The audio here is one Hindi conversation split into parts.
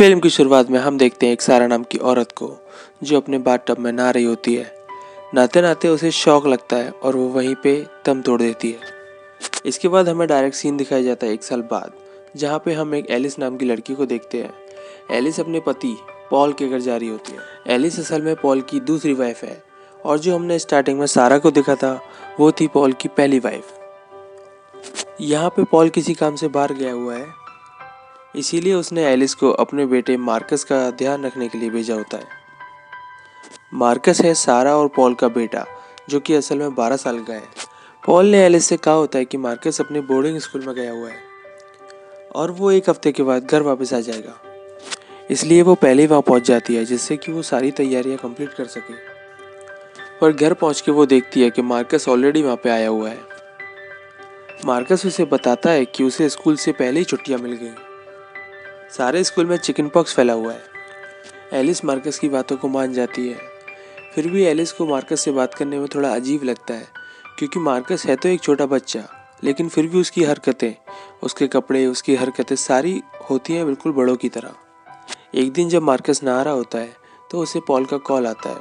फिल्म की शुरुआत में हम देखते हैं एक सारा नाम की औरत को जो अपने बाथटब में नहा रही होती है। नहाते नहाते उसे शौक लगता है और वो वहीं पे दम तोड़ देती है। इसके बाद हमें डायरेक्ट सीन दिखाया जाता है 1 साल बाद, जहाँ पे हम एक एलिस नाम की लड़की को देखते हैं। एलिस अपने पति पॉल के घर जा रही होती है। एलिस असल में पॉल की दूसरी वाइफ है और जो हमने स्टार्टिंग में सारा को देखा था वो थी पॉल की पहली वाइफ। यहाँ पे पॉल किसी काम से बाहर गया हुआ है, इसीलिए उसने एलिस को अपने बेटे मार्कस का ध्यान रखने के लिए भेजा होता है। मार्कस है सारा और पॉल का बेटा, जो कि असल में 12 साल का है। पॉल ने एलिस से कहा होता है कि मार्कस अपने बोर्डिंग स्कूल में गया हुआ है और वो 1 हफ्ते के बाद घर वापस आ जाएगा, इसलिए वो पहले ही वहाँ पहुँच जाती है जिससे कि वो सारी तैयारियाँ कंप्लीट कर सके। पर घर पहुँच के वो देखती है कि मार्कस ऑलरेडी वहाँ पे आया हुआ है। मार्कस उसे बताता है कि उसे स्कूल से पहले ही छुट्टियाँ मिल गई। सारे स्कूल में चिकन पॉक्स फैला हुआ है। एलिस मार्कस की बातों को मान जाती है। फिर भी एलिस को मार्कस से बात करने में थोड़ा अजीब लगता है, क्योंकि मार्कस है तो एक छोटा बच्चा, लेकिन फिर भी उसकी हरकतें, उसके कपड़े, उसकी हरकतें सारी होती हैं बिल्कुल बड़ों की तरह। एक दिन जब मार्कस नहा रहा होता है तो उसे पॉल का कॉल आता है।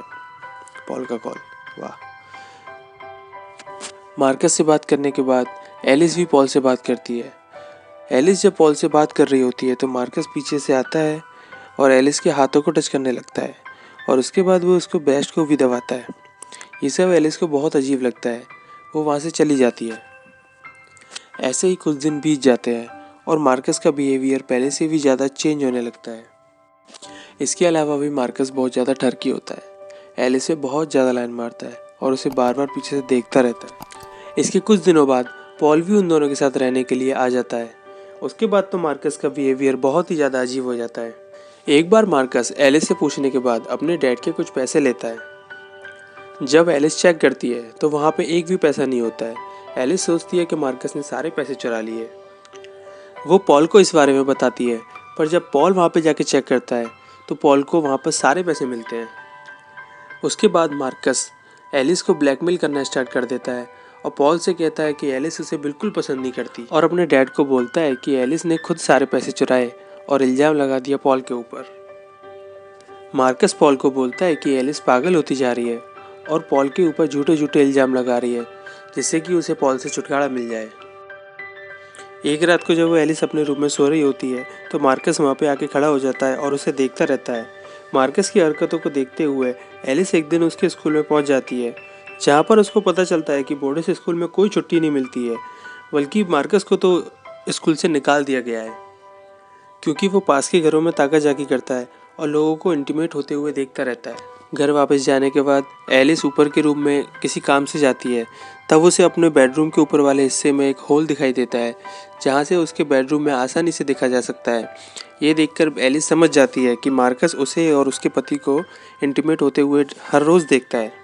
पॉल का कॉल, वाह। मार्कस से बात करने के बाद एलिस भी पॉल से बात करती है। एलिस जब पॉल से बात कर रही होती है तो मार्कस पीछे से आता है और एलिस के हाथों को टच करने लगता है और उसके बाद वो उसको ब्रेस्ट को भी दबाता है। ये सब एलिस को बहुत अजीब लगता है। वो वहाँ से चली जाती है। ऐसे ही कुछ दिन बीत जाते हैं और मार्कस का बिहेवियर पहले से भी ज़्यादा चेंज होने लगता है। इसके अलावा भी मार्कस बहुत ज़्यादा ठरकी होता है। एलिस से बहुत ज़्यादा लाइन मारता है और उसे बार बार पीछे से देखता रहता है। इसके कुछ दिनों बाद पॉल भी उन दोनों के साथ रहने के लिए आ जाता है। उसके बाद तो मार्कस का बिहेवियर बहुत ही ज़्यादा अजीब हो जाता है। एक बार मार्कस एलिस से पूछने के बाद अपने डैड के कुछ पैसे लेता है। जब एलिस चेक करती है तो वहाँ पे एक भी पैसा नहीं होता है। एलिस सोचती है कि मार्कस ने सारे पैसे चुरा लिए। वो पॉल को इस बारे में बताती है, पर जब पॉल वहाँ पे जाके चेक करता है तो पॉल को वहाँ पर सारे पैसे मिलते हैं। उसके बाद मार्कस एलिस को ब्लैकमेल करना स्टार्ट कर देता है और पॉल से कहता है कि एलिस उसे बिल्कुल पसंद नहीं करती और अपने डैड को बोलता है कि एलिस ने खुद सारे पैसे चुराए और इल्ज़ाम लगा दिया पॉल के ऊपर। मार्कस पॉल को बोलता है कि एलिस पागल होती जा रही है और पॉल के ऊपर झूठे झूठे इल्ज़ाम लगा रही है, जिससे कि उसे पॉल से छुटकारा मिल जाए। एक रात को जब वो एलिस अपने रूम में सो रही होती है तो मार्कस वहाँ पे आके खड़ा हो जाता है और उसे देखता रहता है। मार्कस की हरकतों को देखते हुए एलिस एक दिन उसके स्कूल में पहुँच जाती है, जहाँ पर उसको पता चलता है कि बोर्डिंग स्कूल में कोई छुट्टी नहीं मिलती है, बल्कि मार्कस को तो स्कूल से निकाल दिया गया है, क्योंकि वो पास के घरों में ताकाझाकी करता है और लोगों को इंटीमेट होते हुए देखता रहता है। घर वापस जाने के बाद एलिस ऊपर के रूम में किसी काम से जाती है। तब उसे अपने बेडरूम के ऊपर वाले हिस्से में एक होल दिखाई देता है, जहाँ से उसके बेडरूम में आसानी से देखा जा सकता है। ये देखकर एलिस समझ जाती है कि मार्कस उसे और उसके पति को इंटीमेट होते हुए हर रोज़ देखता है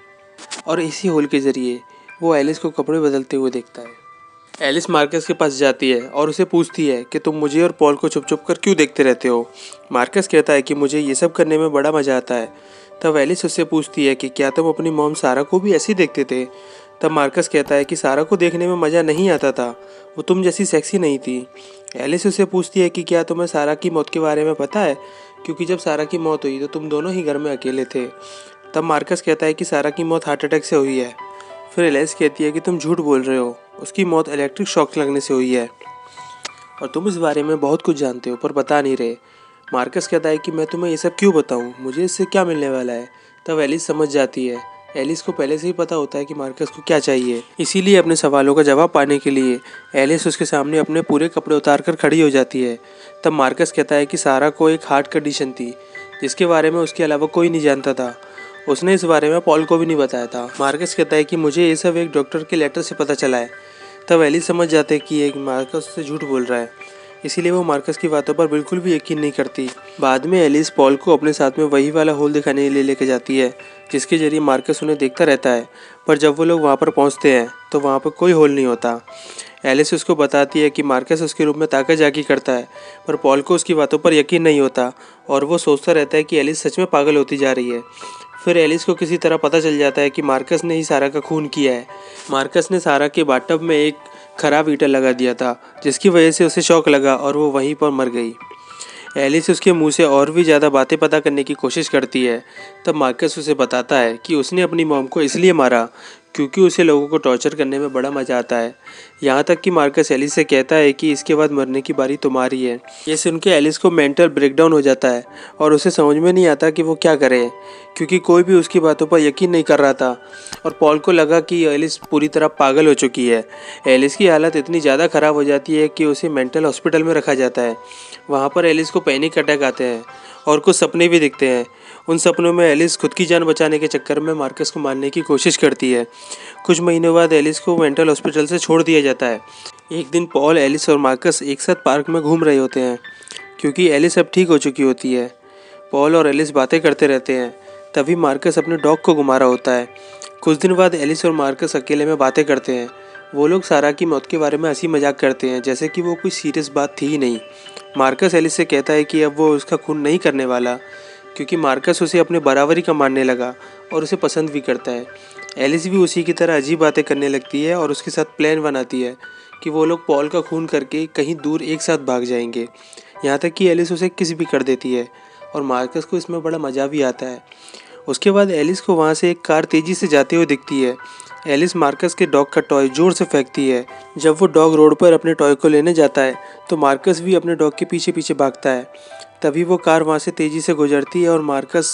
और इसी होल के ज़रिए वो एलिस को कपड़े बदलते हुए देखता है। एलिस मार्कस के पास जाती है और उसे पूछती है कि तुम मुझे और पॉल को छुप छुप कर क्यों देखते रहते हो। मार्कस कहता है कि मुझे ये सब करने में बड़ा मज़ा आता है। तब एलिस उससे पूछती है कि क्या तुम अपनी मॉम सारा को भी ऐसे ही देखते थे। तब मार्कस कहता है कि सारा को देखने में मज़ा नहीं आता था, वो तुम जैसी सेक्सी नहीं थी। एलिस उससे पूछती है कि क्या तुम्हें सारा की मौत के बारे में पता है, क्योंकि जब सारा की मौत हुई तो तुम दोनों ही घर में अकेले थे। तब मार्कस कहता है कि सारा की मौत हार्ट अटैक से हुई है। फिर एलिस कहती है कि तुम झूठ बोल रहे हो, उसकी मौत इलेक्ट्रिक शॉक लगने से हुई है और तुम इस बारे में बहुत कुछ जानते हो पर बता नहीं रहे। मार्कस कहता है कि मैं तुम्हें ये सब क्यों बताऊं, मुझे इससे क्या मिलने वाला है। तब एलिस समझ जाती है। एलिस को पहले से ही पता होता है कि मार्कस को क्या चाहिए, इसीलिए अपने सवालों का जवाब पाने के लिए एलिस उसके सामने अपने पूरे कपड़े उतार कर खड़ी हो जाती है। तब मार्कस कहता है कि सारा को एक हार्ट कंडीशन थी, जिसके बारे में उसके अलावा कोई नहीं जानता था। उसने इस बारे में पॉल को भी नहीं बताया था। मार्कस कहता है कि मुझे ये सब एक डॉक्टर के लेटर से पता चला है। तब एलिस समझ जाते हैं कि एक मार्कस उससे झूठ बोल रहा है, इसीलिए वो मार्कस की बातों पर बिल्कुल भी यकीन नहीं करती। बाद में एलिस पॉल को अपने साथ में वही वाला होल दिखाने के लिए लेके जाती है, जिसके जरिए मार्कस उन्हें देखता रहता है। पर जब वो लोग वहाँ पर पहुँचते हैं तो वहाँ पर कोई होल नहीं होता। एलिस उसको बताती है कि मार्कस उसके रूम में ताकाझाकी करता है, पर पॉल को उसकी बातों पर यकीन नहीं होता और वो सोचता रहता है कि एलिस सच में पागल होती जा रही है। फिर एलिस को किसी तरह पता चल जाता है कि मार्कस ने ही सारा का खून किया है। मार्कस ने सारा के बाथटब में एक खराब हीटर लगा दिया था, जिसकी वजह से उसे शॉक लगा और वो वहीं पर मर गई। एलिस उसके मुंह से और भी ज़्यादा बातें पता करने की कोशिश करती है। तब मार्कस उसे बताता है कि उसने अपनी मॉम को इसलिए मारा क्योंकि उसे लोगों को टॉर्चर करने में बड़ा मज़ा आता है। यहाँ तक कि मार्कस एलिस से कहता है कि इसके बाद मरने की बारी तुम्हारी है। ये सुन के एलिस को मेंटल ब्रेकडाउन हो जाता है और उसे समझ में नहीं आता कि वो क्या करे, क्योंकि कोई भी उसकी बातों पर यकीन नहीं कर रहा था और पॉल को लगा कि एलिस पूरी तरह पागल हो चुकी है। एलिस की हालत इतनी ज़्यादा ख़राब हो जाती है कि उसे मेंटल हॉस्पिटल में रखा जाता है। वहाँ पर एलिस को पैनिक अटैक आते हैं और कुछ सपने भी दिखते हैं। उन सपनों में एलिस खुद की जान बचाने के चक्कर में मार्कस को मारने की कोशिश करती है। कुछ महीनों बाद एलिस को मेंटल हॉस्पिटल से छोड़ दिया जाता है। एक दिन पॉल, एलिस और मार्कस एक साथ पार्क में घूम रहे होते हैं क्योंकि एलिस अब ठीक हो चुकी होती है। पॉल और एलिस बातें करते रहते हैं। तभी मार्कस अपने डॉग को घुमा रहा होता है। कुछ दिन बाद एलिस और मार्कस अकेले में बातें करते हैं। वो लोग सारा की मौत के बारे में हंसी मजाक करते हैं, जैसे कि वो कोई सीरियस बात थी ही नहीं। मार्कस एलिस से कहता है कि अब वो उसका खून नहीं करने वाला, क्योंकि मार्कस उसे अपने बराबरी का मानने लगा और उसे पसंद भी करता है। एलिस भी उसी की तरह अजीब बातें करने लगती है और उसके साथ प्लान बनाती है कि वो लोग पॉल का खून करके कहीं दूर एक साथ भाग जाएंगे। यहाँ तक कि एलिस उसे किस भी कर देती है और मार्कस को इसमें बड़ा मज़ा भी आता है। उसके बाद एलिस को वहाँ से एक कार तेज़ी से जाते हुए दिखती है। एलिस मार्कस के डॉग का टॉय जोर से फेंकती है। जब वो डॉग रोड पर अपने टॉय को लेने जाता है तो मार्कस भी अपने डॉग के पीछे पीछे भागता है। तभी वो कार वहाँ से तेज़ी से गुजरती है और मार्कस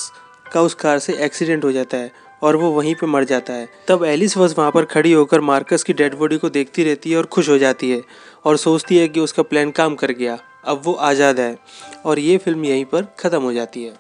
का उस कार से एक्सीडेंट हो जाता है और वो वहीं पे मर जाता है। तब एलिस बस वहाँ पर खड़ी होकर मार्कस की डेड बॉडी को देखती रहती है और खुश हो जाती है और सोचती है कि उसका प्लान काम कर गया, अब वो आज़ाद है। और ये फिल्म यहीं पर ख़त्म हो जाती है।